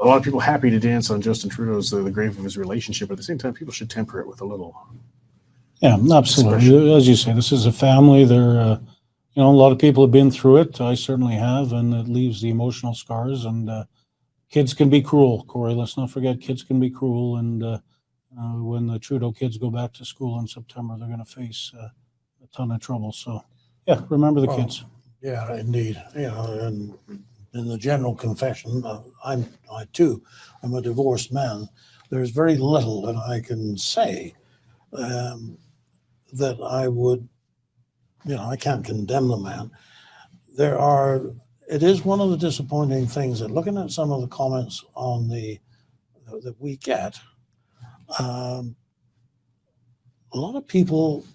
a lot of people happy to dance on Justin Trudeau's the grave of his relationship. But at the same time, people should temper it with a little. Yeah, absolutely. As you say, this is a family. They're, a lot of people have been through it. I certainly have, and it leaves the emotional scars. And kids can be cruel, Corey. Let's not forget, kids can be cruel. And when the Trudeau kids go back to school in September, they're going to face a ton of trouble. So, yeah, remember the kids. Yeah, indeed. And in the general confession, I too am a divorced man. There's very little that I can say that I would, I can't condemn the man. It is one of the disappointing things that looking at some of the comments on that we get, a lot of people,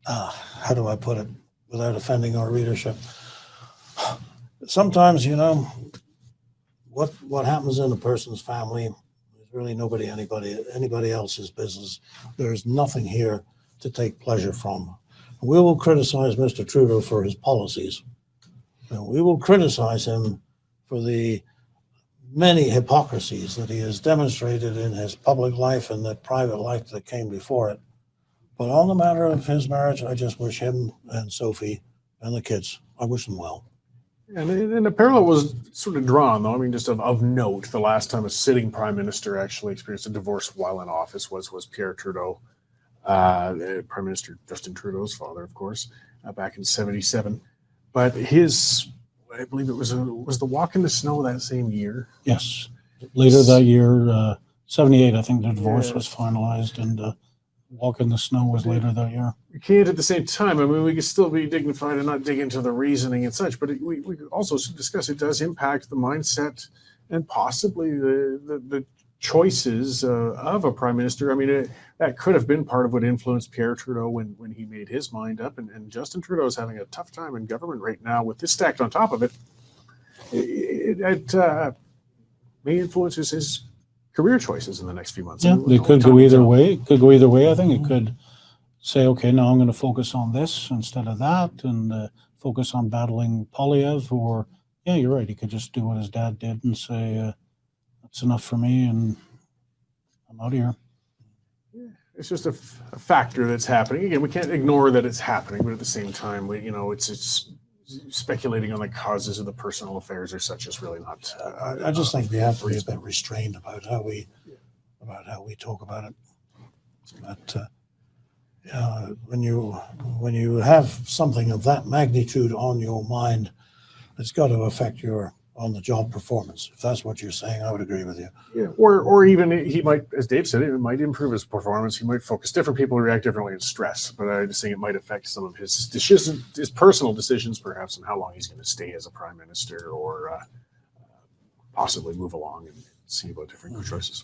how do I put it without offending our readership? Sometimes, what happens in a person's family is really anybody else's business. There's nothing here to take pleasure from. We will criticize Mr. Trudeau for his policies. We will criticize him for the many hypocrisies that he has demonstrated in his public life and the private life that came before it. But on the matter of his marriage, I just wish him and Sophie and the kids, I wish them well. And a parallel was sort of drawn, though. I mean, just of note, the last time a sitting prime minister actually experienced a divorce while in office was Pierre Trudeau, Prime Minister Justin Trudeau's father, of course, back in '77. But I believe it was the walk in the snow that same year. Yes, later that year, '78, I think the divorce was finalized, and walk in the snow was later that year. We can't at the same time. I mean, we could still be dignified and not dig into the reasoning and such, but we could also discuss it does impact the mindset and possibly the choices of a prime minister. I mean, that could have been part of what influenced Pierre Trudeau when he made his mind up. And Justin Trudeau is having a tough time in government right now with this stacked on top of it. It may influence his career choices in the next few months. Yeah, they could go either way. It could go either way. I think it could say, okay, now I'm going to focus on this instead of that, and focus on battling Polyev. Or, yeah, you're right. He could just do what his dad did and say, that's enough for me, and I'm out of here. Yeah, it's just a factor that's happening. Again, we can't ignore that it's happening, but at the same time, it's speculating on the causes of the personal affairs or such is really not. I just think we have to be a bit restrained about how we talk about it. But when you have something of that magnitude on your mind, it's got to affect your on-the-job performance. If that's what you're saying, I would agree with you. Yeah, or even he might, as Dave said, it might improve his performance. He might focus. Different people react differently in stress, but I just think it might affect some of his personal decisions, perhaps, on how long he's going to stay as a prime minister, or possibly move along and see about different choices.